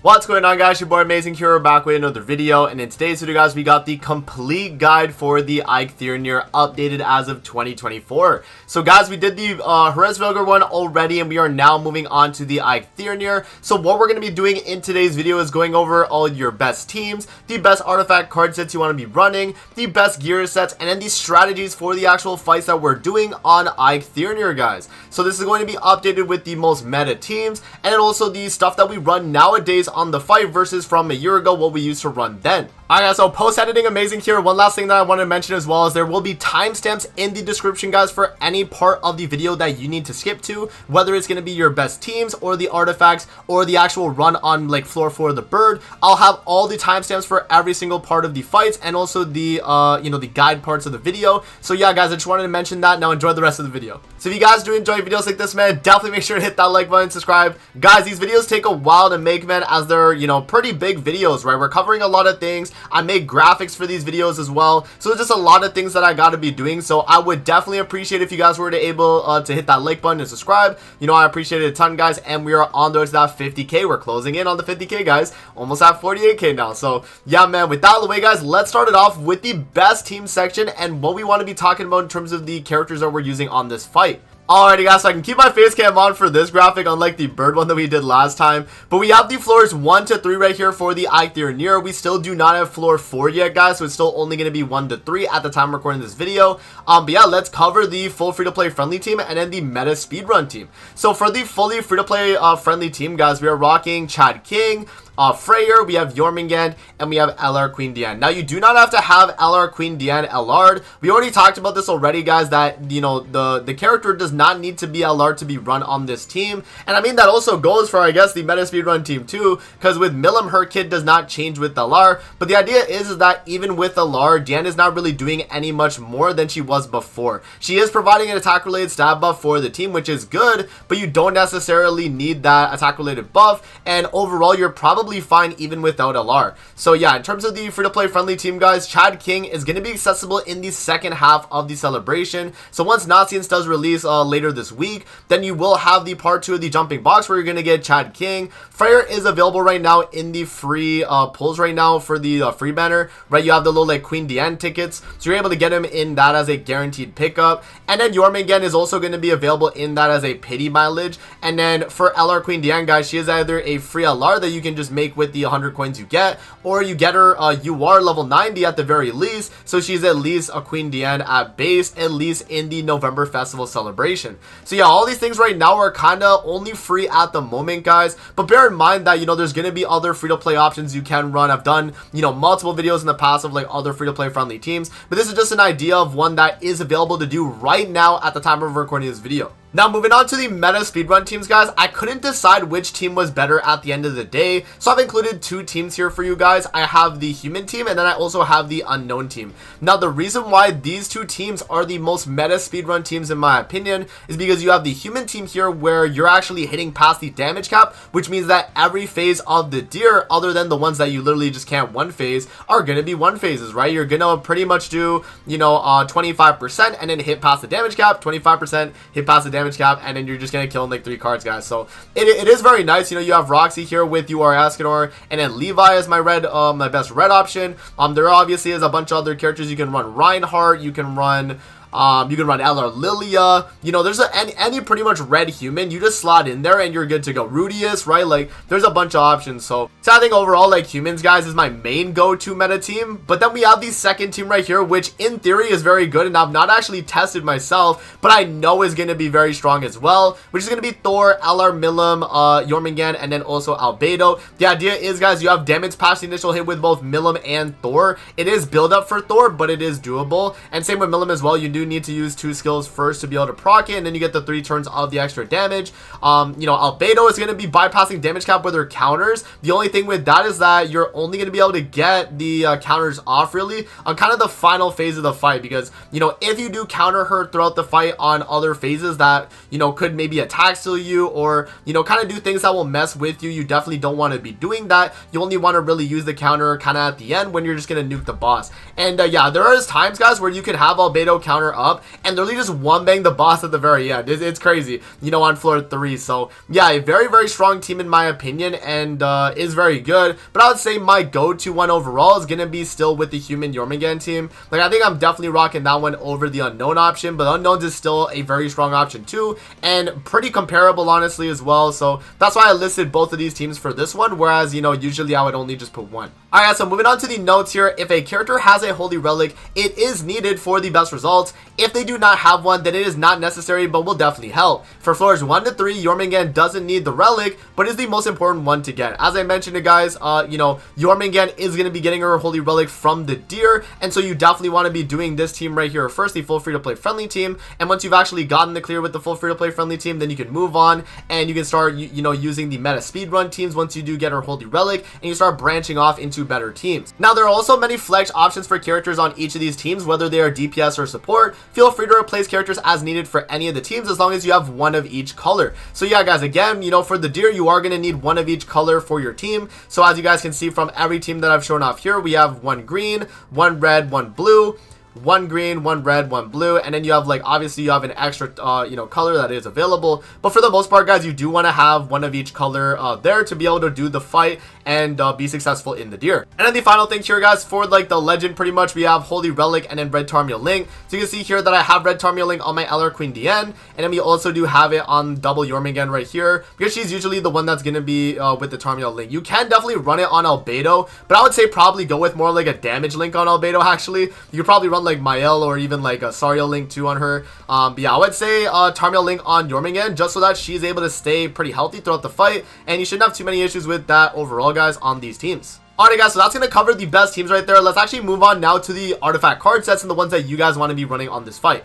What's going on, guys? Your boy Amazing here, back with another video, and in today's video, guys, we got the complete guide for the Eikthyrnir updated as of 2024. So guys, we did the Hraesvelgr one already, and we are now moving on to the Eikthyrnir. So what we're going to be doing in today's video is going over all your best teams, the best artifact card sets you want to be running, the best gear sets, and then the strategies for the actual fights that we're doing on Eikthyrnir, guys. So this is going to be updated with the most meta teams, and then also the stuff that we run nowadays on the fight versus from a year ago what we used to run then. Alright guys, so post editing amazing here. One last thing that I want to mention as well is there will be timestamps in the description, guys, for any part of the video that you need to skip to, whether it's going to be your best teams or the artifacts or the actual run on like floor 4 of the bird. I'll have all the timestamps for every single part of the fights and also the the guide parts of the video. So yeah guys, I just wanted to mention that. Now enjoy the rest of the video. So if you guys do enjoy videos like this, man, definitely make sure to hit that like button, subscribe. Guys, these videos take a while to make, man, as they're pretty big videos, right? We're covering a lot of things. I make graphics for these videos as well, so there's just a lot of things that I got to be doing. So I would definitely appreciate if you guys were able to hit that like button and subscribe. I appreciate it a ton, guys, and we are on towards that 50k. We're closing in on the 50k, guys, almost at 48k now. So yeah, man, with that out of the way, guys, let's start it off with the best team section and what we want to be talking about in terms of the characters that we're using on this fight. Alrighty guys, so I can keep my face cam on for this graphic, unlike the bird one that we did last time. But we have the floors 1 to 3 right here for the Eikthyrnir. We still do not have floor 4 yet, guys, so it's still only going to be 1 to 3 at the time I'm recording this video. But yeah, let's cover the full free-to-play friendly team and then the meta speedrun team. So for the fully free-to-play friendly team, guys, we are rocking Chad King, Freyr, we have Jormungand, and we have LR Queen Diane. Now, you do not have to have LR Queen Diane LR'd. We already talked about this already, guys, that, the character does not need to be LR to be run on this team. And I mean, that also goes for, I guess, the meta speedrun team too, because with Milim, her kit does not change with LR. But the idea is that even with LR, Diane is not really doing any much more than she was before. She is providing an attack-related stat buff for the team, which is good, but you don't necessarily need that attack-related buff. And overall, you're probably fine even without LR. So yeah, in terms of the free-to-play friendly team, guys, Chad King is going to be accessible in the second half of the celebration. So once Nazians does release later this week, then you will have the part 2 of the jumping box where you're going to get Chad King. Freyr is available right now in the free pulls right now for the free banner, right? You have the little like Queen Diane tickets, so you're able to get him in that as a guaranteed pickup. And then Jormungand is also going to be available in that as a pity mileage. And then for LR Queen Diane, guys, she is either a free LR that you can just make with the 100 coins you get, or you get her UR level 90 at the very least, so she's at least a Queen Diane at base, at least in the November festival celebration. So yeah, all these things right now are kind of only free at the moment, guys, but bear in mind that there's going to be other free-to-play options you can run. I've done multiple videos in the past of like other free-to-play friendly teams, but this is just an idea of one that is available to do right now at the time of recording this video. Now, moving on to the meta speedrun teams, guys, I couldn't decide which team was better at the end of the day, so I've included 2 teams here for you guys. I have the human team, and then I also have the unknown team. Now, the reason why these 2 teams are the most meta speedrun teams, in my opinion, is because you have the human team here where you're actually hitting past the damage cap, which means that every phase of the deer, other than the ones that you literally just can't one phase, are going to be one phases, right? You're going to pretty much do, 25% and then hit past the damage cap, 25%, hit past the damage cap, and then you're just gonna kill in like 3 cards, guys. So it is very nice. You have Roxy here with UR Escanor, and then Levi is my best red option. There obviously is a bunch of other characters. You can run Reinhardt, you can run LR Lilia, there's any pretty much red human, you just slot in there and you're good to go. Rudius, right? Like, there's a bunch of options. So I think overall, like, humans, guys, is my main go-to meta team. But then we have the second team right here, which in theory is very good, and I've not actually tested myself, but I know is going to be very strong as well, which is going to be Thor, LR Milim, Jormungand, and then also Albedo. The idea is, guys, you have damage past the initial hit with both Milim and Thor. It is build up for Thor, but it is doable. And same with Milim as well. You do need to use 2 skills first to be able to proc it, and then you get the 3 turns of the extra damage. Albedo is going to be bypassing damage cap with her counters. The only thing with that is that you're only going to be able to get the counters off really on kind of the final phase of the fight, because if you do counter her throughout the fight on other phases that could maybe attack steal you or kind of do things that will mess with you, you definitely don't want to be doing that. You only want to really use the counter kind of at the end when you're just going to nuke the boss. And yeah, there is times, guys, where you can have Albedo counter power up and literally just one bang the boss at the very end. It's crazy, you know, on floor 3. So yeah, a very, very strong team in my opinion, and is very good. But I would say my go-to one overall is gonna be still with the human Jormungand team. Like, I think I'm definitely rocking that one over the unknown option, but unknowns is still a very strong option too, and pretty comparable honestly as well. So that's why I listed both of these teams for this one, whereas, you know, usually I would only just put one. Alright, so moving on to the notes here. If a character has a holy relic, it is needed for the best results. If they do not have one, then it is not necessary, but will definitely help. For floors 1 to 3, Jormungand doesn't need the relic, but is the most important one to get. As I mentioned, guys, you know, Jormungand is going to be getting her holy relic from the deer, and so you definitely want to be doing this team right here first, the full free-to-play friendly team. And once you've actually gotten the clear with the full free-to-play friendly team, then you can move on and you can start, you know, using the meta speedrun teams once you do get her holy relic, and you start branching off into better teams. Now, there are also many flex options for characters on each of these teams, whether they are DPS or support. Feel free to replace characters as needed for any of the teams, as long as you have one of each color. So yeah, guys, again, you know, for the deer, you are going to need one of each color for your team. So as you guys can see from every team that I've shown off here, we have one green, one red, one blue, one green, one red, one blue, and then you have, like, obviously you have an extra you know, color that is available. But for the most part, guys, you do want to have one of each color there to be able to do the fight and be successful in the deer. And then the final thing here, guys, for like the legend, pretty much we have holy relic and then red Tarmiel link. So you can see here that I have red Tarmiel link on my LR Queen DN, and then we also do have it on double Jormungand right here, because she's usually the one that's going to be with the Tarmiel link. You can definitely run it on Albedo, but I would say probably go with more like a damage link on Albedo. Actually, you could probably run like Mael or even like a Sariel link too on her. But yeah, I would say Tarmiel link on Jormungand, just so that she's able to stay pretty healthy throughout the fight, and you shouldn't have too many issues with that overall, guys, on these teams. Alright, guys, so that's going to cover the best teams right there. Let's actually move on now to the artifact card sets and the ones that you guys want to be running on this fight.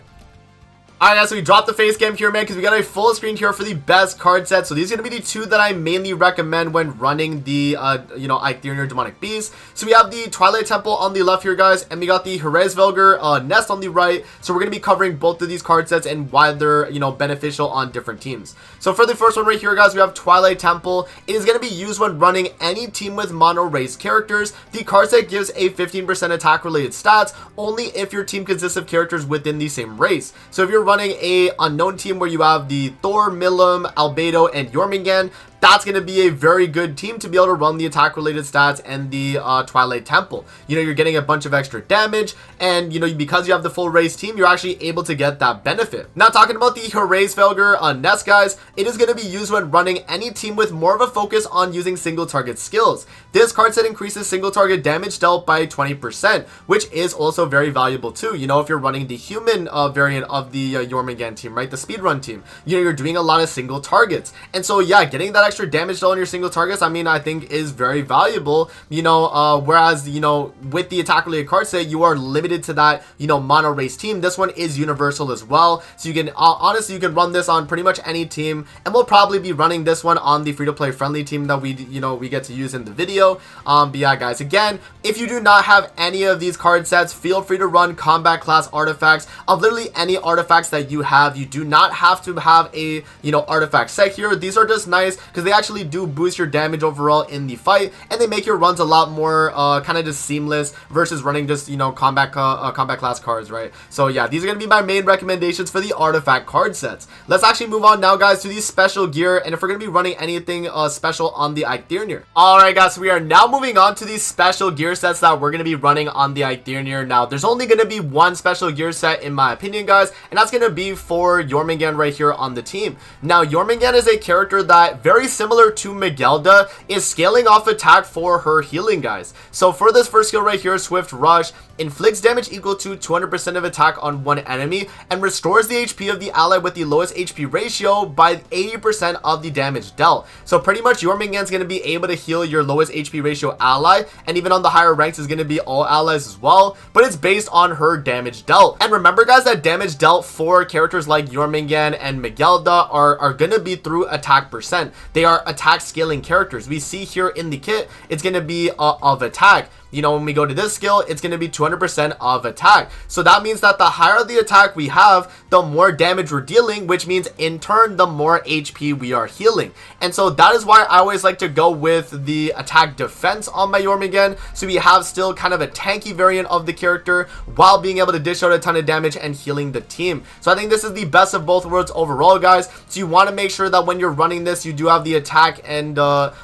Alright, guys, so we dropped the face cam here, man, because we got a full screen here for the best card set. So these are going to be the two that I mainly recommend when running the, you know, Eikthyrnir Demonic Beast. So we have the Twilight Temple on the left here, guys, and we got the Hraesvelgr Nest on the right. So we're going to be covering both of these card sets and why they're, you know, beneficial on different teams. So for the first one right here, guys, we have Twilight Temple. It is going to be used when running any team with mono race characters. The card set gives a 15% attack related stats only if your team consists of characters within the same race. So if you're running a unknown team where you have the Thor, Milim, Albedo, and Jormungand, that's going to be a very good team to be able to run the attack related stats and the Twilight Temple. You know, you're getting a bunch of extra damage, and you know, because you have the full race team, you're actually able to get that benefit. Now, talking about the Hraesvelgr Nest, guys, it is going to be used when running any team with more of a focus on using single target skills. This card set increases single target damage dealt by 20%, which is also very valuable too. You know, if you're running the human variant of the Jormungand team, right, the speedrun team, you know, you're doing a lot of single targets, and so yeah, getting that extra damage dealt on your single targets, I mean, I think is very valuable, you know, whereas, you know, with the attack related card set, you are limited to that, you know, mono race team. This one is universal as well, so you can honestly, you can run this on pretty much any team, and we'll probably be running this one on the free-to-play friendly team that we, you know, we get to use in the video. But yeah, guys, again, if you do not have any of these card sets, feel free to run combat class artifacts of literally any artifacts that you have. You do not have to have a, you know, artifact set here. These are just nice because they actually do boost your damage overall in the fight, and they make your runs a lot more kind of just seamless versus running just, you know, combat class cards, right? So yeah, these are going to be my main recommendations for the artifact card sets. Let's actually move on now, guys, to the special gear, and if we're going to be running anything special on the Eikthyrnir. Alright, guys, so we are now moving on to these special gear sets that we're going to be running on the Eikthyrnir. Now, there's only going to be one special gear set in my opinion, guys, and that's going to be for Jormungand right here on the team. Now, Jormungand is a character that, very similar to Megelda, is scaling off attack for her healing, guys. So for this first skill right here, Swift Rush, inflicts damage equal to 200% of attack on one enemy and restores the HP of the ally with the lowest HP ratio by 80% of the damage dealt. So pretty much Jormungand's going to be able to heal your lowest HP ratio ally, and even on the higher ranks is going to be all allies as well, but it's based on her damage dealt. And remember, guys, that damage dealt for characters like Jormungand and Megelda are going to be through attack percent. they are attack scaling characters. We see here in the kit, it's going to be of attack. You know, when we go to this skill, it's going to be 200% of attack. So that means that the higher the attack we have, the more damage we're dealing, which means in turn, the more HP we are healing. And so that is why I always like to go with the attack defense on my Jormungand. So we have still kind of a tanky variant of the character while being able to dish out a ton of damage and healing the team. So I think this is the best of both worlds overall, guys. So you want to make sure that when you're running this, you do have the attack and,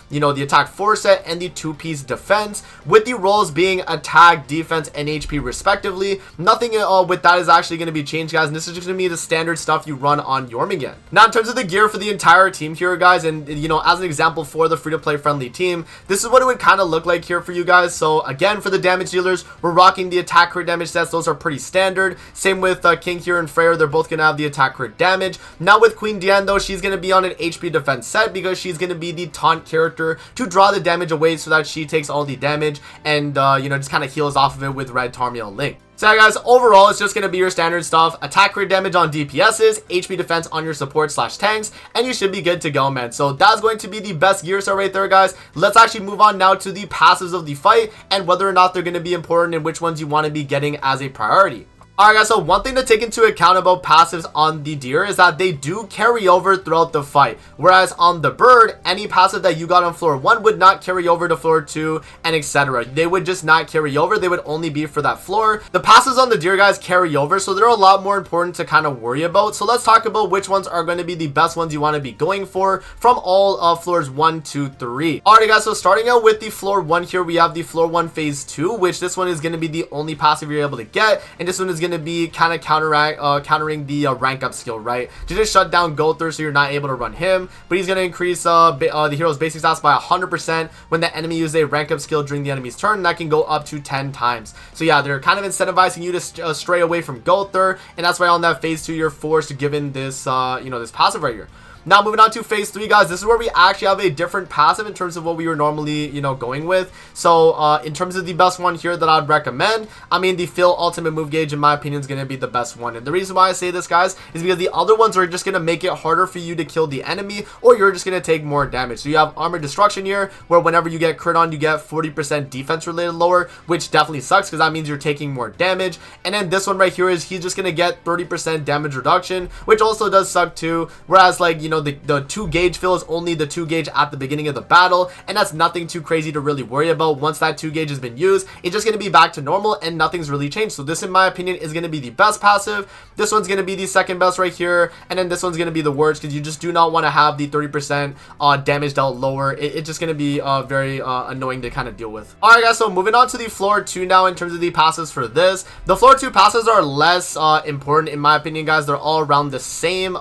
you know, the attack 4 set and the 2-piece defense with the roll being attack, defense, and HP respectively. Nothing with that is actually going to be changed, guys, and this is just going to be the standard stuff you run on Jormungand. Now, in terms of the gear for the entire team here, guys, and you know, as an example for the free-to-play friendly team, this is what it would kind of look like here for you guys. So again, for the damage dealers, we're rocking the attack crit damage sets. Those are pretty standard. Same with King here and Freyr, they're both going to have the attack crit damage. Now with Queen Diane, though, she's going to be on an HP defense set because she's going to be the taunt character to draw the damage away so that she takes all the damage and you know, just kind of heals off of it with Red Tarmiel Link. So yeah, guys, overall, it's just going to be your standard stuff. Attack crit damage on DPSs, HP defense on your support / tanks, and you should be good to go, man. So that's going to be the best gear set right there, guys. Let's actually move on now to the passives of the fight and whether or not they're going to be important and which ones you want to be getting as a priority. Alright, guys, so one thing to take into account about passives on the deer is that they do carry over throughout the fight, whereas on the bird, any passive that you got on floor 1 would not carry over to floor 2 and etc. They would just not carry over, they would only be for that floor. The passives on the deer, guys, carry over, so they're a lot more important to kind of worry about. So let's talk about which ones are going to be the best ones you want to be going for from all floors 1, 2, 3. Alright, guys, so starting out with the floor 1 here, we have the floor 1 phase 2, which this one is going to be the only passive you're able to get, and this one is going to be kind of countering the rank up skill, right? To just shut down Eikthyrnir so you're not able to run him, but he's going to increase the hero's basic stats by 100% when the enemy uses a rank up skill during the enemy's turn, and that can go up to 10 times. So yeah, they're kind of incentivizing you to stray away from Eikthyrnir, and that's why on that phase 2 you're forced given this you know, this passive right here. Now moving on to phase 3, guys, this is where we actually have a different passive in terms of what we were normally, you know, going with. So in terms of the best one here that I'd recommend, I mean, the Phil ultimate move gauge in my opinion is going to be the best one. And the reason why I say this, guys, is because the other ones are just going to make it harder for you to kill the enemy, or you're just going to take more damage. So you have armor destruction here, where whenever you get crit on, you get 40% defense related lower, which definitely sucks because that means you're taking more damage. And then this one right here is he's just going to get 30% damage reduction, which also does suck too. Whereas, like, you know, the 2 gauge fill is only the 2 gauge at the beginning of the battle, and that's nothing too crazy to really worry about. Once that 2 gauge has been used, it's just going to be back to normal and nothing's really changed. So this, in my opinion, is going to be the best passive. This one's going to be the second best right here, and then this one's going to be the worst because you just do not want to have the 30% damage dealt lower. It's just going to be very annoying to kind of deal with. Alright, guys, so moving on to the floor 2 now in terms of the passives for this. The floor 2 passives are less important in my opinion, guys. They're all around the same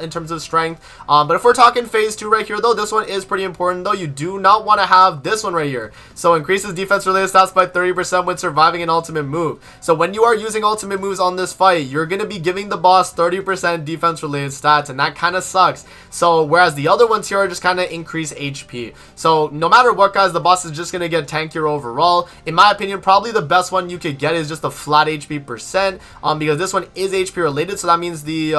in terms of strength, but if we're talking phase 2 right here, though, this one is pretty important, though. You do not want to have this one right here. So increases defense related stats by 30% when surviving an ultimate move. So when you are using ultimate moves on this fight, you're going to be giving the boss 30% defense related stats, and that kind of sucks. So whereas the other ones here are just kind of increase HP. So no matter what, guys, the boss is just going to get tankier overall. In my opinion, probably the best one you could get is just a flat HP percent, because this one is HP related. So that means the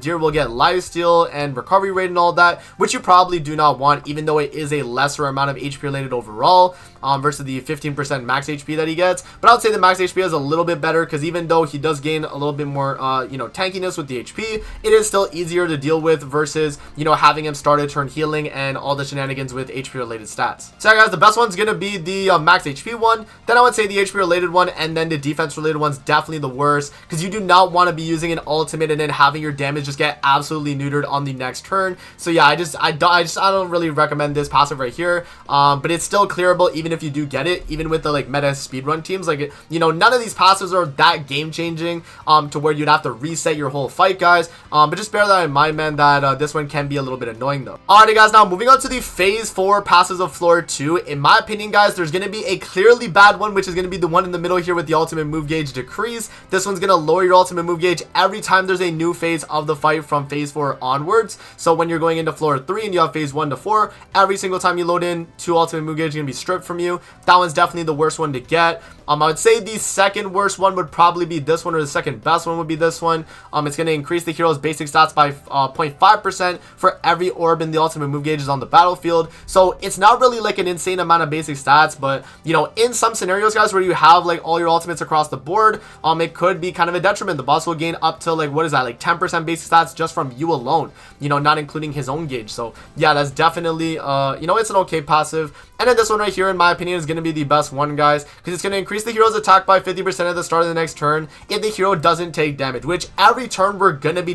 deer will get lifesteal and recovery rate and all that, which you probably do not want, even though it is a lesser amount of HP related overall, versus the 15% max HP that he gets. But I would say the max HP is a little bit better, because even though he does gain a little bit more you know, tankiness with the HP, it is still easier to deal with versus, you know, having him start a turn healing and all the shenanigans with HP related stats. So yeah, guys, the best one's gonna be the max HP one, then I would say the HP related one, and then the defense related one's definitely the worst, because you do not want to be using an ultimate and then having your damage just get absolutely neutered on the next turn. So yeah, I don't really recommend this passive right here, but it's still clearable even if you do get it, even with the like meta speedrun teams. Like, you know, none of these passives are that game changing to where you'd have to reset your whole fight, guys, but just bear that in mind, man, that this one can be a little bit annoying though. Alrighty, guys, now moving on to the phase 4 passives of floor 2. In my opinion, guys, there's going to be a clearly bad one, which is going to be the one in the middle here with the ultimate move gauge decrease. This one's going to lower your ultimate move gauge every time there's a new phase of the fight from phase 4 onwards. So when you're going into floor 3 and you have phase 1 to 4, every single time you load in 2 ultimate move gauge is going to be stripped from you. That one's definitely the worst one to get. I would say the second worst one would probably be this one, or the second best one would be this one. It's going to increase the hero's basic stats by 0.5% for every orb in the ultimate move gauges on the battlefield. So it's not really like an insane amount of basic stats, but you know, in some scenarios, guys, where you have like all your ultimates across the board, it could be kind of a detriment. The boss will gain up to like, what is that, like 10% basic stats just from you alone, you know, not including his own gauge. So yeah, that's definitely you know, it's an okay passive. And then this one right here, in my opinion, is going to be the best one, guys, because it's going to increase the hero's attack by 50% at the start of the next turn if the hero doesn't take damage, which every turn we're going to be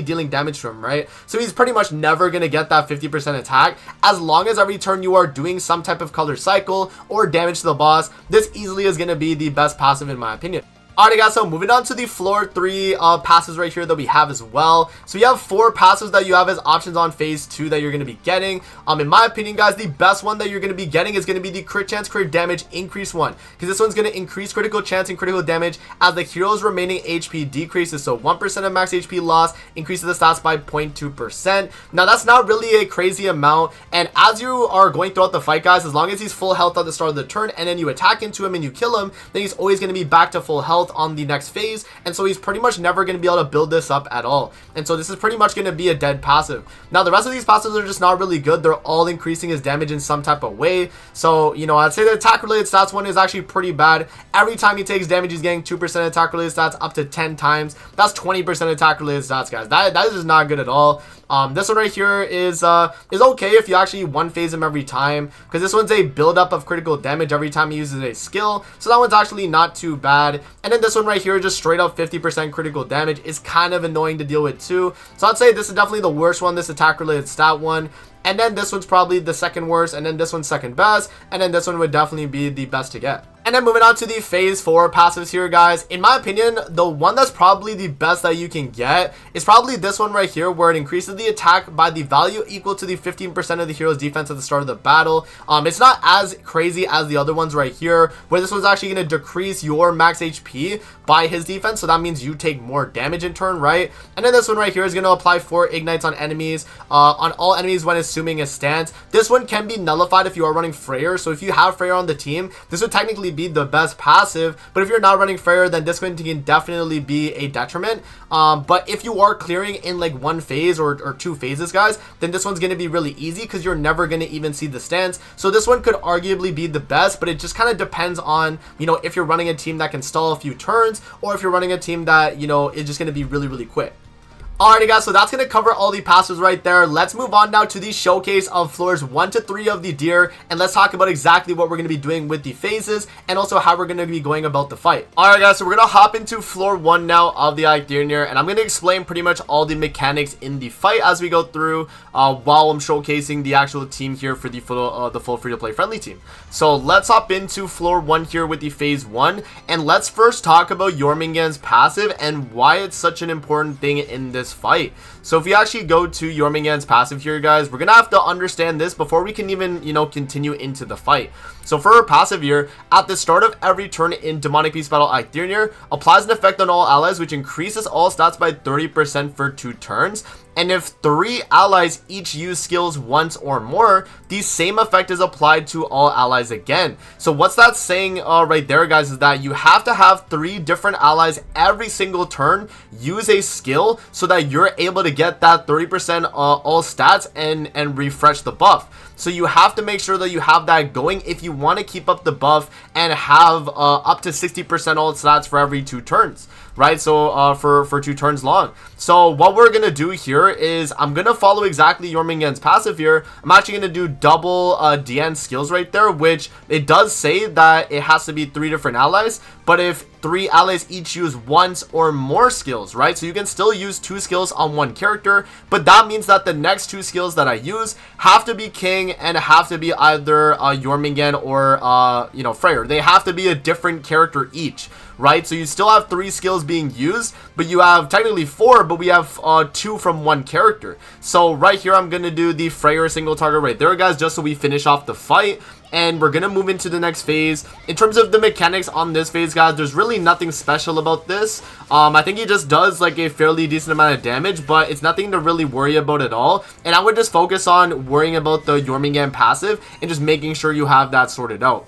dealing damage to him, right? So he's pretty much never going to get that 50% attack as long as every turn you are doing some type of color cycle or damage to the boss. This easily is going to be the best passive in my opinion. Alright guys, so moving on to the floor 3 passives right here that we have as well. So you have 4 passives that you have as options on phase 2 that you're going to be getting. In my opinion, guys, the best one that you're going to be getting is going to be the crit chance, crit damage increase one, because this one's going to increase critical chance and critical damage as the hero's remaining HP decreases. So 1% of max HP loss increases the stats by 0.2%. Now that's not really a crazy amount, and as you are going throughout the fight, guys, as long as he's full health at the start of the turn and then you attack into him and you kill him, then he's always going to be back to full health on the next phase, and so he's pretty much never going to be able to build this up at all, and so this is pretty much going to be a dead passive. Now the rest of these passives are just not really good. They're all increasing his damage in some type of way. So you know, I'd say the attack related stats one is actually pretty bad. Every time he takes damage, he's getting 2% attack related stats up to 10 times. That's 20% attack related stats, guys. That is just not good at all. This one right here is okay if you actually one phase him every time, because this one's a build up of critical damage every time he uses a skill, so that one's actually not too bad. And then this one right here, just straight up 50% critical damage, is kind of annoying to deal with too. So I'd say this is definitely the worst one, this attack related stat one. And then this one's probably the second worst, and then this one's second best, and then this one would definitely be the best to get. And then moving on to the phase 4 passives here, guys. In my opinion, the one that's probably the best that you can get is probably this one right here, where it increases the attack by the value equal to the 15% of the hero's defense at the start of the battle. It's not as crazy as the other ones right here, where this one's actually going to decrease your max HP by his defense, so that means you take more damage in turn, right? And then this one right here is going to apply 4 ignites on enemies, on all enemies when assuming a stance. This one can be nullified if you are running Freyr, so if you have Freyr on the team, this would technically be the best passive, but if you're not running Freyr, then this one can definitely be a detriment. But if you are clearing in like one phase or 2 phases, guys, then this one's going to be really easy because you're never going to even see the stance. So this one could arguably be the best, but it just kind of depends on, you know, if you're running a team that can stall a few turns, or if you're running a team that, you know, is just going to be really, really quick. Alrighty guys, so that's going to cover all the passives right there. Let's move on now to the showcase of floors 1 to 3 of the Deer, and let's talk about exactly what we're going to be doing with the phases, and also how we're going to be going about the fight. Alright guys, so we're going to hop into floor 1 now of the Eikthyrnir, and I'm going to explain pretty much all the mechanics in the fight as we go through, while I'm showcasing the actual team here for the full free-to-play friendly team. So let's hop into floor 1 here with the phase 1, and let's first talk about Jormungand's passive and why it's such an important thing in this fight. So if we actually go to Jormungand's passive here, guys, we're gonna have to understand this before we can even, you know, continue into the fight. So for her passive here, at the start of every turn in Demonic Beast Battle, Eikthyrnir applies an effect on all allies which increases all stats by 30% for 2 turns. And if 3 allies each use skills once or more, the same effect is applied to all allies again. So what's that saying right there, guys, is that you have to have 3 different allies every single turn use a skill so that you're able to get that 30% all stats and refresh the buff. So you have to make sure that you have that going if you want to keep up the buff and have up to 60% all stats for every 2 turns, right? So for 2 turns long. So what we're gonna do here is I'm gonna follow exactly Jormungand's passive here. I'm actually gonna do double DN skills right there, which it does say that it has to be 3 different allies, but if 3 allies each use once or more skills, right? So you can still use 2 skills on 1 character, but that means that the next 2 skills that I use have to be King and have to be either Jormungand or you know, Freyr. They have to be a different character each, right? So you still have 3 skills being used, but you have technically 4, but we have 2 from 1 character. So right here I'm gonna do the Freyr single target right there, guys, just so we finish off the fight. and we're gonna move into the next phase. In terms of the mechanics on this phase, guys, there's really nothing special about this. I think he just does like a fairly decent amount of damage, but it's nothing to really worry about at all. And I would just focus on worrying about the Jormungand passive and just making sure you have that sorted out.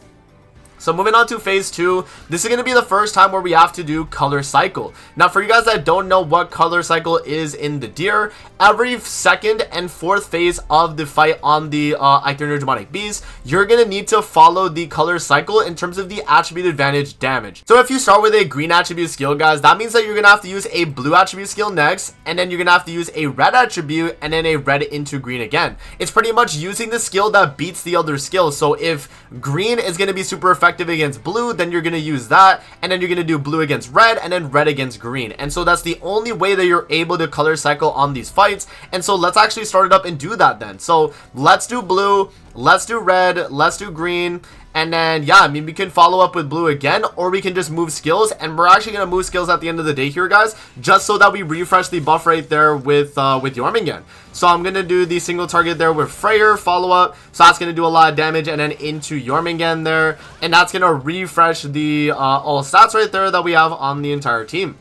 So moving on to phase 2, this is going to be the first time where we have to do color cycle. Now for you guys that don't know what color cycle is in the deer, every second and fourth phase of the fight on the Eikthyrnir demonic beast, you're going to need to follow the color cycle in terms of the attribute advantage damage. So if you start with a green attribute skill, guys, that means that you're going to have to use a blue attribute skill next, and then you're going to have to use a red attribute and then a red into green again. It's pretty much using the skill that beats the other skill. So if green is going to be super effective against blue, then you're going to use that, and then you're going to do blue against red and then red against green. And so that's the only way that you're able to color cycle on these fights. And so let's actually start it up and do that then. So let's do blue, let's do red, let's do green, and then yeah, I mean, we can follow up with blue again, or we can just move skills. And we're actually going to move skills at the end of the day here, guys, just so that we refresh the buff right there with Jormungand. So I'm going to do the single target there with Freyr follow up, so that's going to do a lot of damage, and then into Jormungand there, and that's going to refresh the all stats right there that we have on the entire team.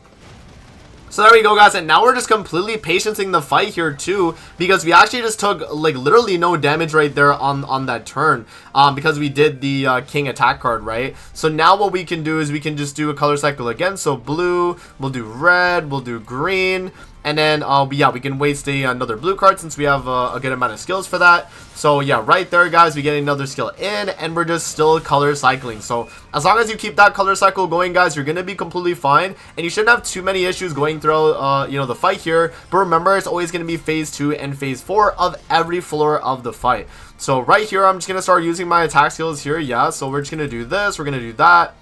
So there we go, guys, and now we're just completely patiencing the fight here too, because we actually just took like literally no damage right there on that turn, because we did the king attack card, right? So now what we can do is we can just do a color cycle again. So blue, we'll do red, we'll do green, and then yeah, we can waste another blue card since we have a good amount of skills for that. So yeah, right there, guys, we get another skill in, and we're just still color cycling. So as long as you keep that color cycle going, guys, you're gonna be completely fine, and you shouldn't have too many issues going through you know, the fight here. But remember, it's always gonna be phase 2 and phase 4 of every floor of the fight. So right here, I'm just gonna start using my attack skills here. Yeah, so we're just gonna do this, we're gonna do that.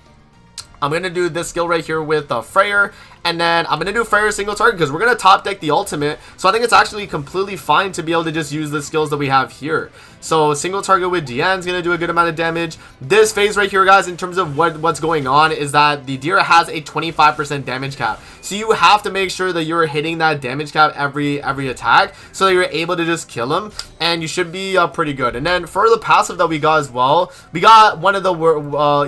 I'm going to do this skill right here with Freyr, and then I'm going to do Freyr single target because we're going to top deck the ultimate. So I think it's actually completely fine to be able to just use the skills that we have here. So single target with Diane is going to do a good amount of damage. This phase right here, guys, in terms of what's going on is that the deer has a 25% damage cap. So you have to make sure that you're hitting that damage cap every attack so that you're able to just kill him, and you should be pretty good. And then for the passive that we got as well, we got one of the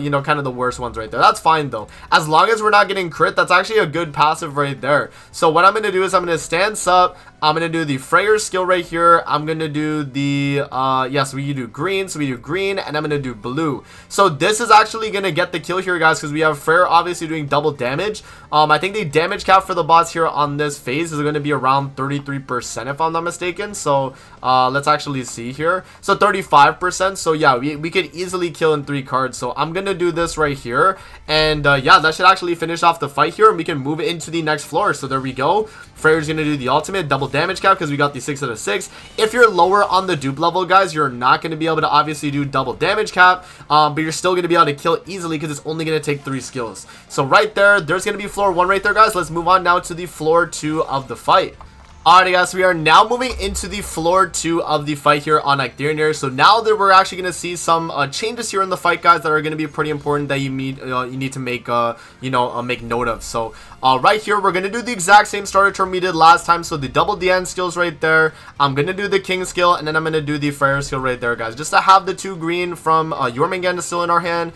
you know, kind of the worst ones right there. That's fine though, as long as we're not getting crit. That's actually a good passive right there. So what I'm going to do is I'm going to stance up, I'm going to do the Freyr skill right here. I'm going to do the yes, we do green, so we do green, and I'm going to do blue. So this is actually going to get the kill here, guys, because we have Freyr obviously doing double damage. I think the damage cap for the boss here on this phase is going to be around 33% if I'm not mistaken. So let's actually see here. So 35%. So yeah, we could easily kill in 3 cards. So I'm going to do this right here, and yeah, that should actually finish off the fight here, and we can move it into the next floor. So there we go. Freyr's going to do the ultimate double damage cap because we got the 6 out of 6. If you're lower on the dupe level, guys, you're not going to be able to obviously do double damage cap, but you're still going to be able to kill easily because it's only going to take 3 skills. So right there, there's going to be floor 1 right there, guys. Let's move on now to the floor 2 of the fight. Alright, guys, we are now moving into the floor 2 of the fight here on Eikthyrnir. So now that we're actually going to see some changes here in the fight, guys, that are going to be pretty important that you need to make you know, make note of. So right here, we're going to do the exact same starter term we did last time. So the double DN skills right there. I'm going to do the king skill, and then I'm going to do the Freyr skill right there, guys, just to have the 2 green from Jormungand still in our hand.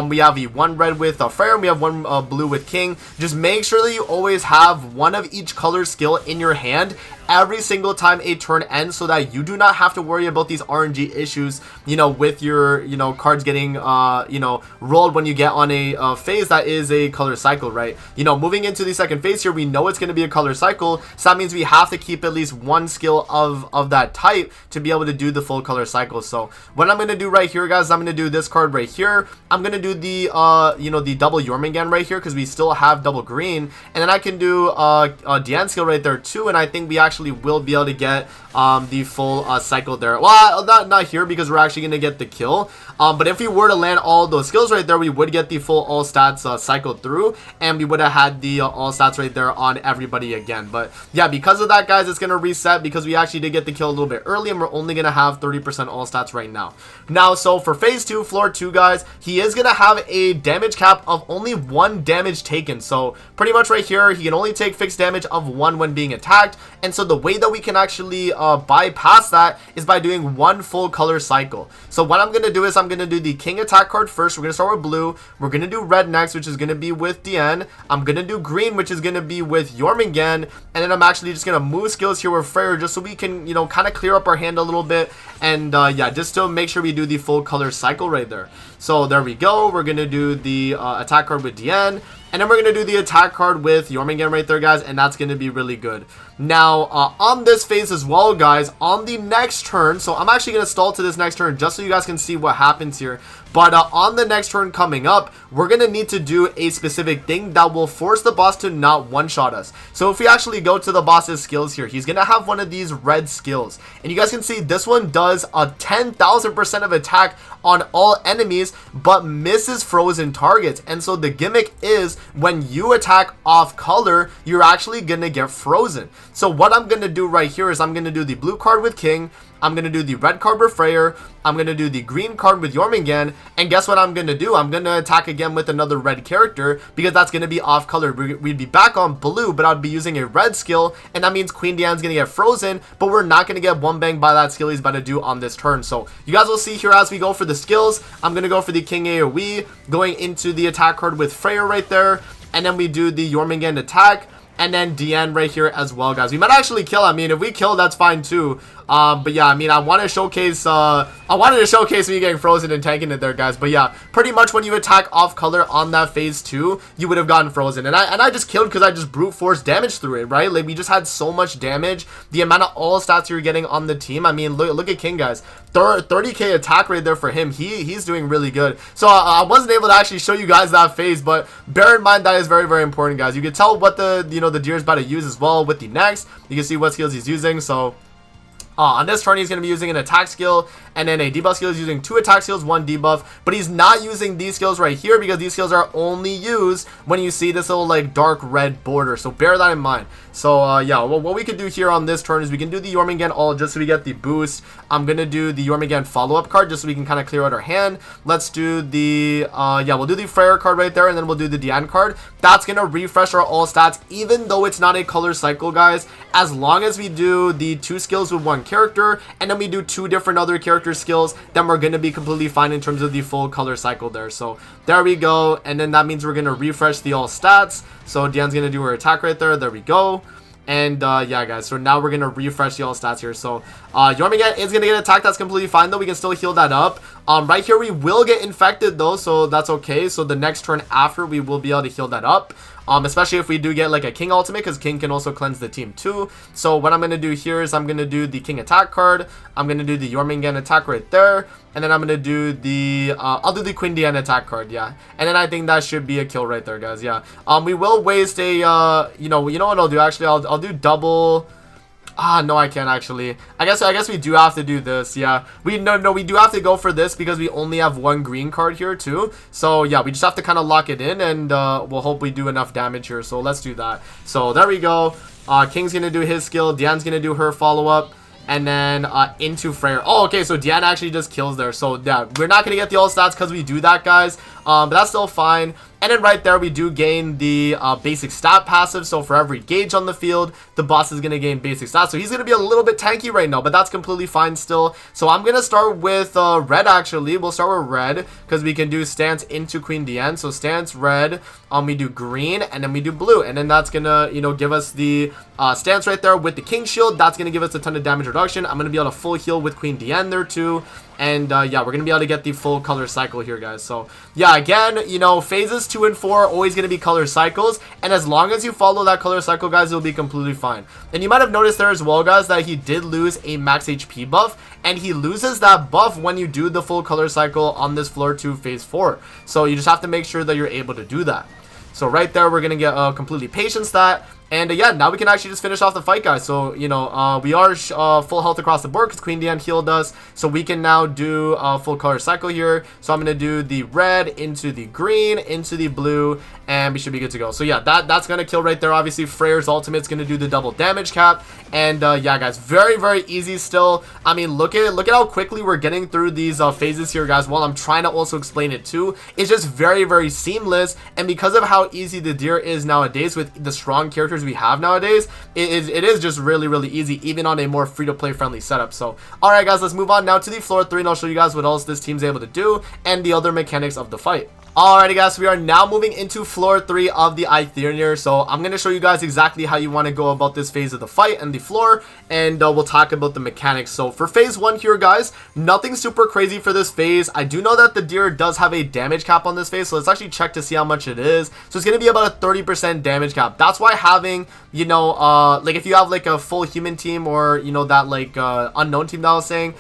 We have the 1 red with Freyr, and we have 1 blue with king. Just make sure that you always have 1 of each color skill in your hand every single time a turn ends, so that you do not have to worry about these RNG issues, you know, with your, you know, cards getting you know, rolled when you get on a phase that is a color cycle, right? You know, moving into the second phase here, we know it's going to be a color cycle, so that means we have to keep at least 1 skill of that type to be able to do the full color cycle. So what I'm going to do right here, guys, I'm going to do this card right here. I'm going to do the you know, the double Jormungand right here because we still have double green, and then I can do Diane skill right there too, and I think we actually will be able to get the full cycle there. Well, not here because we're actually going to get the kill, but if we were to land all those skills right there, we would get the full all stats cycled through, and we would have had the all stats right there on everybody again. But yeah, because of that, guys, it's going to reset because we actually did get the kill a little bit early, and we're only going to have 30% all stats right now. So for phase 2, floor 2, guys, he is going to have a damage cap of only 1 damage taken. So pretty much right here, he can only take fixed damage of 1 when being attacked. And so the way that we can actually bypass that is by doing one full color cycle. So what I'm going to do is I'm going to do the king attack card first. We're going to start with blue. We're going to do red next, which is going to be with Diane. I'm going to do green, which is going to be with Jormungand. And then I'm actually just going to move skills here with Freyr just so we can, you know, kind of clear up our hand a little bit. And yeah, just to make sure we do the full color cycle right there. So there we go. We're going to do the attack card with Diane. And then we're going to do the attack card with Jormungand right there, guys. And that's going to be really good. Now, on this phase as well, guys, on the next turn. So I'm actually going to stall to this next turn just so you guys can see what happens here. But on the next turn coming up, we're going to need to do a specific thing that will force the boss to not one-shot us. So if we actually go to the boss's skills here, he's going to have one of these red skills. And you guys can see this one does a 10,000% of attack on all enemies, but misses frozen targets. And so the gimmick is when you attack off color, you're actually going to get frozen. So what I'm going to do right here is I'm going to do the blue card with King. I'm going to do the red card with Freyr. I'm going to do the green card with Jormungand. And guess what I'm going to do? I'm going to attack again with another red character because that's going to be off color. We'd be back on blue, but I'd be using a red skill. And that means Queen Diane's going to get frozen, but we're not going to get one bang by that skill he's about to do on this turn. So you guys will see here as we go for the skills. I'm going to go for the King AoE, going into the attack card with Freyr right there. And then we do the Jormungand attack. And then Diane right here as well, guys. We might actually kill. I mean, if we kill, that's fine too. But yeah, I mean, I wanted to showcase me getting frozen and tanking it there, guys. But yeah, pretty much when you attack off color on that phase 2, you would have gotten frozen. And I just killed because I just brute force damage through it, right? Like, we just had so much damage. The amount of all stats you're getting on the team. I mean, look at King, guys. 30k attack rate there for him. He's doing really good. So I wasn't able to actually show you guys that phase, but bear in mind that is very, very important, guys. You can tell what the deer is about to use as well with the next. You can see what skills he's using. So on this turn, he's going to be using an attack skill, and then a debuff skill is using 2 attack skills, 1 debuff. But he's not using these skills right here because these skills are only used when you see this little like dark red border. So bear that in mind. So yeah, well, what we could do here on this turn is we can do the Jormungand ult just so we get the boost. I'm going to do the Jormungand follow-up card just so we can kind of clear out our hand. Let's do the, yeah, we'll do the Freyr card right there, and then we'll do the Diane card. That's going to refresh our all stats, even though it's not a color cycle, guys. As long as we do the 2 skills with 1 character, and then we do 2 different other character skills, then we're going to be completely fine in terms of the full color cycle there. So there we go. And then that means we're going to refresh the all stats. So Diane's going to do her attack right there. There we go. And yeah, guys, so now we're going to refresh the all stats here. So Jormungand is going to get attacked. That's completely fine, though. We can still heal that up. Right here, we will get infected, though, so that's okay. So the next turn after, we will be able to heal that up. Especially if we do get like a King ultimate, because King can also cleanse the team too. So what I'm going to do here is I'm going to do the King attack card. I'm going to do the Jormungand attack right there. And then I'm going to do the, I'll do the Queen Diane attack card, yeah. And then I think that should be a kill right there, guys, yeah. We will waste a, you know what I'll do, actually, I'll do double. No, I can't actually. I guess we do have to do this. Yeah, we do have to go for this because we only have 1 green card here too. So yeah, we just have to kind of lock it in, and we'll hope we do enough damage here. So let's do that. So there we go. King's gonna do his skill. Diane's gonna do her follow up. And then into Freyr. Oh, okay, so Diane actually just kills there. So yeah, we're not going to get the all stats because we do that, guys. But that's still fine. And then right there, we do gain the basic stat passive. So for every gauge on the field, the boss is going to gain basic stats. So he's going to be a little bit tanky right now, but that's completely fine still. So I'm going to start with red, actually. We'll start with red because we can do stance into Queen Diane. So stance red, we do green, and then we do blue. And then that's going to, give us the stance right there with the King shield. That's going to give us a ton of damage reduction. I'm going to be able to full heal with Queen Diane there too. And yeah, we're going to be able to get the full color cycle here, guys. So yeah, again, phases 2 and 4 are always going to be color cycles. And as long as you follow that color cycle, guys, it'll be completely fine. And you might have noticed there as well, guys, that he did lose a max HP buff. And he loses that buff when you do the full color cycle on this floor 2 phase 4. So you just have to make sure that you're able to do that. So right there, we're going to get completely patience that. And yeah, now we can actually just finish off the fight, guys. So, we are full health across the board because Queen Diane healed us. So we can now do full color cycle here. So I'm going to do the red into the green, into the blue, and we should be good to go. So yeah, that's going to kill right there. Obviously, Freyr's ultimate is going to do the double damage cap. And yeah, guys, very, very easy still. I mean, look at how quickly we're getting through these phases here, guys, while I'm trying to also explain it too. It's just very, very seamless. And because of how easy the deer is nowadays with the strong characters characters we have nowadays, it is just really easy, even on a more free-to-play friendly setup. So alright guys, let's move on now to the floor 3, and I'll show you guys what else this team's able to do and the other mechanics of the fight. Alrighty guys, so we are now moving into floor 3 of the Eikthyrnir. So I'm going to show you guys exactly how you want to go about this phase of the fight and the floor, and we'll talk about the mechanics. So for phase 1 here guys, nothing super crazy for this phase. I do know that the deer does have a damage cap on this phase, so let's actually check to see how much it is. So it's going to be about a 30% damage cap. That's why having, you know, like if you have like a full human team, or you know, that like unknown team that I was saying,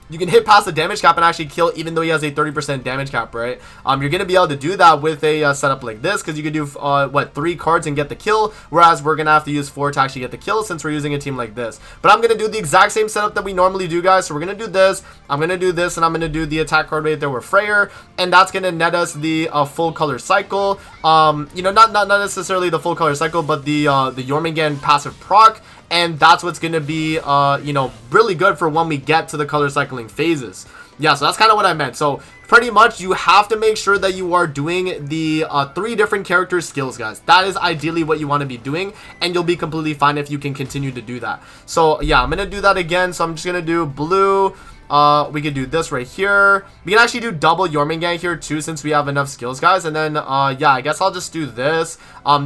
you can hit past the damage cap and actually kill even though he has a 30% damage cap, right? You're going to be able to do that with a setup like this, because you can do, 3 cards and get the kill, whereas we're going to have to use 4 to actually get the kill since we're using a team like this. But I'm going to do the exact same setup that we normally do, guys. So we're going to do this, I'm going to do this, and I'm going to do the attack card right there with Freyr, and that's going to net us the full color cycle. You know, not necessarily the full color cycle, but the Jormungand passive proc. And that's what's going to be, you know, really good for when we get to the color cycling phases. Yeah, so that's kind of what I meant. So pretty much you have to make sure that you are doing the 3 different character skills, guys. That is ideally what you want to be doing, and you'll be completely fine if you can continue to do that. So yeah, I'm going to do that again. So I'm just going to do blue. We could do this right here. We can actually do double Jormungand here too, since we have enough skills, guys. And then yeah, I guess I'll just do this.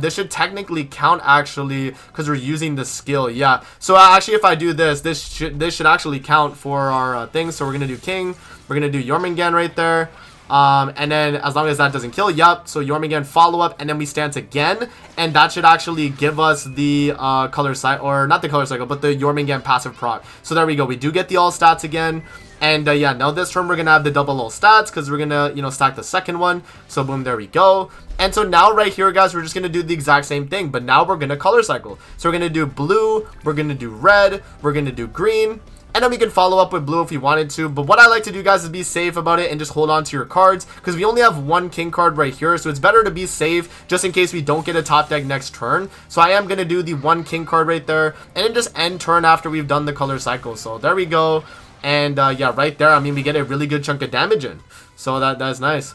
This should technically count actually, because we're using the skill. Yeah, so actually if I do this, this should actually count for our things. So we're gonna do king, we're gonna do Jormungand right there. And then as long as that doesn't kill, yep, so Jormungand follow up, and then we stance again, and that should actually give us the color cycle, or not the color cycle, but the Jormungand passive proc. So there we go, we do get the all stats again. And yeah, now this turn we're gonna have the double all stats, because we're gonna, you know, stack the second one. So boom, there we go. And so now right here, guys, we're just gonna do the exact same thing, but now we're gonna color cycle. So we're gonna do blue, we're gonna do red, we're gonna do green, and then we can follow up with blue if we wanted to. But what I like to do, guys, is be safe about it and just hold on to your cards, because we only have 1 king card right here. So it's better to be safe just in case we don't get a top deck next turn. So I am going to do the 1 king card right there, and then just end turn after we've done the color cycle. So there we go. And yeah, right there, I mean, we get a really good chunk of damage in. So that's nice.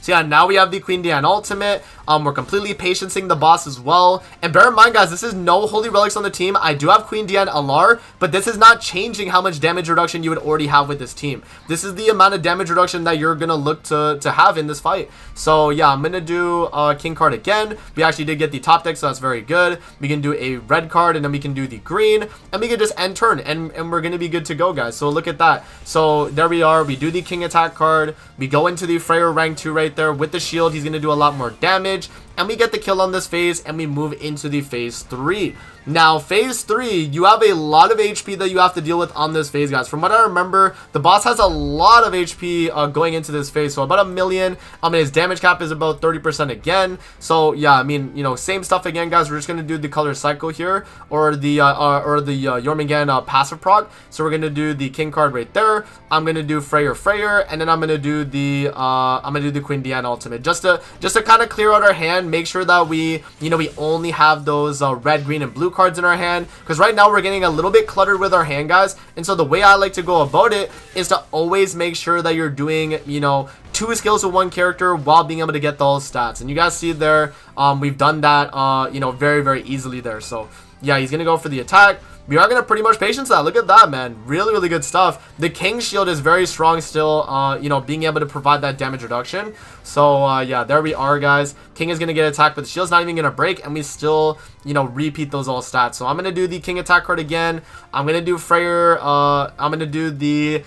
So yeah, now we have the Queen Diane ultimate. We're completely patiencing the boss as well. And bear in mind, guys, this is no Holy Relics on the team. I do have Queen Diane Alar, but this is not changing how much damage reduction you would already have with this team. This is the amount of damage reduction that you're going to look to have in this fight. So yeah, I'm going to do King card again. We actually did get the top deck, so that's very good. We can do a red card, and then we can do the green, and we can just end turn, and we're going to be good to go, guys. So look at that. So there we are. We do the King attack card. We go into the Freyr rank 2 right there with the shield. He's going to do a lot more damage, and we get the kill on this phase, and we move into the phase 3. Now phase 3, you have a lot of HP that you have to deal with on this phase, guys. From what I remember, the boss has a lot of HP going into this phase, so about 1 million. I mean, his damage cap is about 30% again. So yeah, I mean, you know, same stuff again, guys. We're just gonna do the color cycle here, or the Jormungand passive proc. So we're gonna do the king card right there. I'm gonna do Freyr, and then I'm gonna do the Queen Diane ultimate, just to kind of clear out our hand, make sure that we, you know, we only have those red, green, and blue cards in our hand, because right now we're getting a little bit cluttered with our hand, guys. And so the way I like to go about it is to always make sure that you're doing, you know, 2 skills with 1 character while being able to get those stats. And you guys see there, we've done that, you know, very easily there. So yeah, he's gonna go for the attack. We are going to pretty much patience that. Look at that, man. Really good stuff. The King shield is very strong still, you know, being able to provide that damage reduction. So, yeah, there we are, guys. King is going to get attacked, but the shield's not even going to break, and we still, you know, repeat those all stats. So I'm going to do the King attack card again. I'm going to do Freyr. I'm going to do the...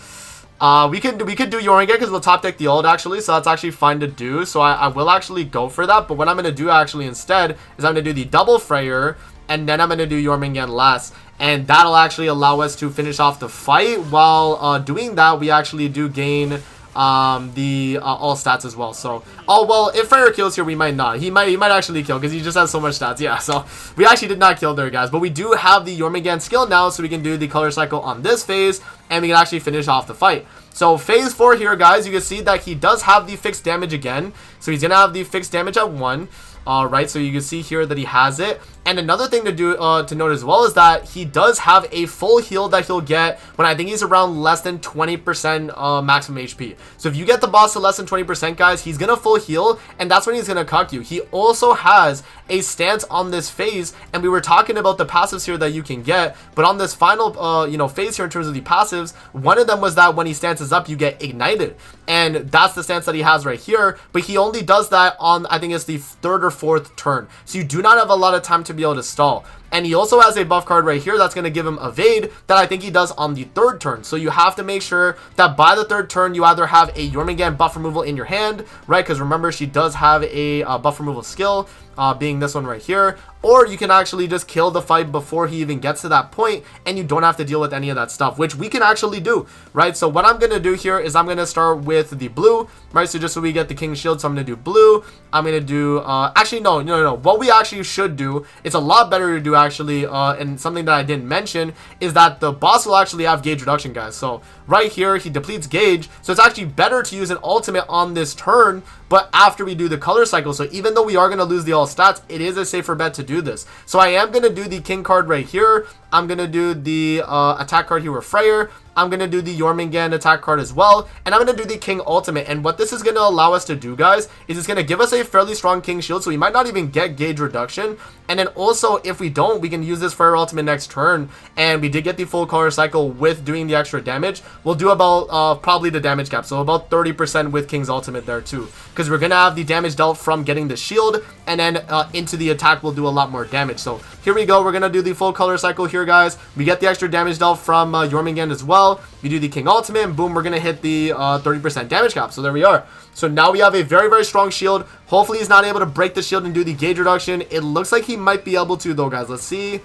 we could do Jormungand because we'll top deck the ult actually, so that's actually fine to do. So I will actually go for that, but what I'm going to do actually instead is I'm going to do the double Freyr, and then I'm going to do Jormungand last. And that'll actually allow us to finish off the fight. While doing that, we actually do gain the all stats as well. So, oh well, if Freyr kills here, we might not. He might actually kill because he just has so much stats. Yeah, so we actually did not kill there, guys. But we do have the Jormungand skill now, so we can do the color cycle on this phase, and we can actually finish off the fight. So phase 4 here, guys, you can see that he does have the fixed damage again. So he's gonna have the fixed damage at 1. Alright, so you can see here that he has it. And another thing to do to note as well is that he does have a full heal that he'll get when I think he's around less than 20% maximum HP. So if you get the boss to less than 20%, guys, he's gonna full heal, and that's when he's gonna cuck you. He also has a stance on this phase, and we were talking about the passives here that you can get, but on this final you know, phase here in terms of the passives, one of them was that when he stances up, you get ignited, and that's the stance that he has right here. But he only does that on, I think it's the 3rd or 4th turn, so you do not have a lot of time to be able to stall. And he also has a buff card right here that's going to give him evade that I think he does on the 3rd turn. So you have to make sure that by the 3rd turn, you either have a Jormungand buff removal in your hand, right? Because remember, she does have a buff removal skill, being this one right here. Or you can actually just kill the fight before he even gets to that point, and you don't have to deal with any of that stuff, which we can actually do, right? So what I'm going to do here is I'm going to start with the blue, right? So just so we get the King's Shield, so I'm going to do blue. I'm going to do, actually, no. What we actually should do, it's a lot better to do actually, and something that I didn't mention is that the boss will actually have gauge reduction, guys. So right here, he depletes gauge, so it's actually better to use an ultimate on this turn, but after we do the color cycle. So even though we are going to lose the all stats, it is a safer bet to do this. So I am going to do the king card right here. I'm going to do the attack card here with Freyr. I'm going to do the Jormungand attack card as well, and I'm going to do the King Ultimate. And what this is going to allow us to do, guys, is it's going to give us a fairly strong King Shield, so we might not even get gauge reduction. And then also, if we don't, we can use this Freyr Ultimate next turn, and we did get the full color cycle with doing the extra damage. We'll do about probably the damage cap, so about 30% with King's Ultimate there too, because we're going to have the damage dealt from getting the shield, and then into the attack we'll do a lot more damage. So here we go, we're going to do the full color cycle here, guys. We get the extra damage dealt from Jormungand as well. We do the King Ultimate, and boom, we're going to hit the 30% damage cap. So there we are. So now we have a very, very strong shield. Hopefully he's not able to break the shield and do the gauge reduction. It looks like he might be able to, though, guys. Let's see.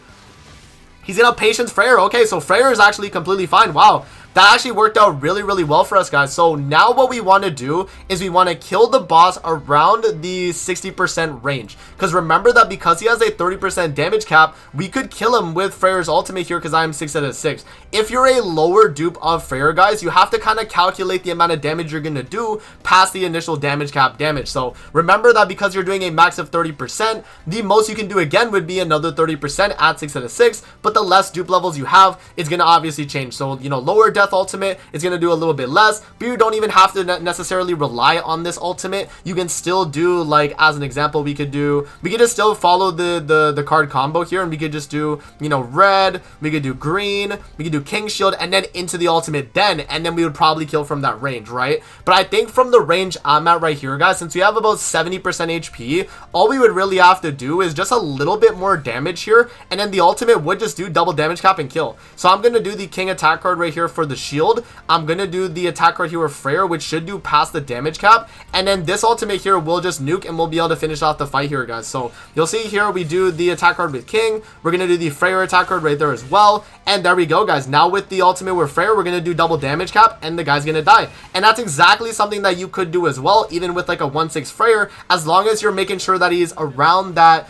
He's going to patience Freyr. Okay, so Freyr is actually completely fine. Wow. That actually worked out really, really well for us, guys. So now what we want to do is we want to kill the boss around the 60% range. Because remember that because he has a 30% damage cap, we could kill him with Freyr's ultimate here because I am 6 out of 6. If you're a lower dupe of Freyr, guys, you have to kind of calculate the amount of damage you're going to do past the initial damage cap damage. So remember that because you're doing a max of 30%, the most you can do again would be another 30% at 6 out of 6. But the less dupe levels you have, it's going to obviously change. So, you know, lower death ultimate is going to do a little bit less, but you don't even have to necessarily rely on this ultimate. You can still do, like, as an example, we could just still follow the card combo here, and we could just do, you know, red, we could do green, we could do King Shield, and then into the ultimate then, and then we would probably kill from that range, right? But I think from the range I'm at right here, guys, since we have about 70% HP, all we would really have to do is just a little bit more damage here, and then the ultimate would just do double damage cap and kill. So I'm going to do the King attack card right here for the shield. I'm going to do the attack card here with Freyr, which should do past the damage cap, and then this ultimate here will just nuke, and we'll be able to finish off the fight here, guys. So you'll see here we do the attack card with King. We're going to do the Freyr attack card right there as well, and there we go, guys. Now with the ultimate with Freyr, we're going to do double damage cap, and the guy's going to die. And that's exactly something that you could do as well, even with like a 1/6 Freyr, as long as you're making sure that he's around that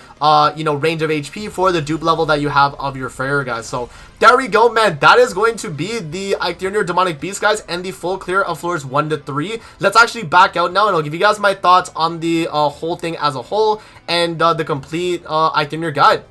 you know, range of HP for the dupe level that you have of your Freyr, guys. So there we go, man. That is going to be the Eikthyrnir Demonic Beast, guys, and the full clear of floors 1 to 3. Let's actually back out now, and I'll give you guys my thoughts on the whole thing as a whole, and the complete Eikthyrnir guide.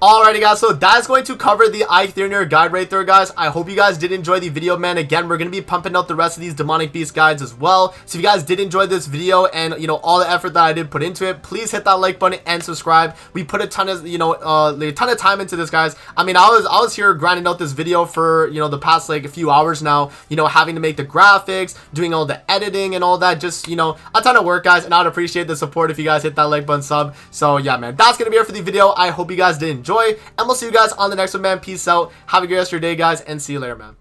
Alrighty, guys, so that's going to cover the Eikthyrnir guide right there, guys. I hope you guys did enjoy the video, man. Again, we're going to be pumping out the rest of these Demonic Beast guides as well. So if you guys did enjoy this video and, you know, all the effort that I did put into it, please hit that like button and subscribe. We put a ton of, you know, a ton of time into this, guys. I mean, I was here grinding out this video for, you know, the past, like, a few hours now, you know, having to make the graphics, doing all the editing and all that. Just, you know, a ton of work, guys, and I'd appreciate the support if you guys hit that like button, sub. So, yeah, man, that's going to be it for the video. I hope you guys did enjoy, and we'll see you guys on the next one, man. Peace out. Have a great rest of your day, guys, and see you later, man.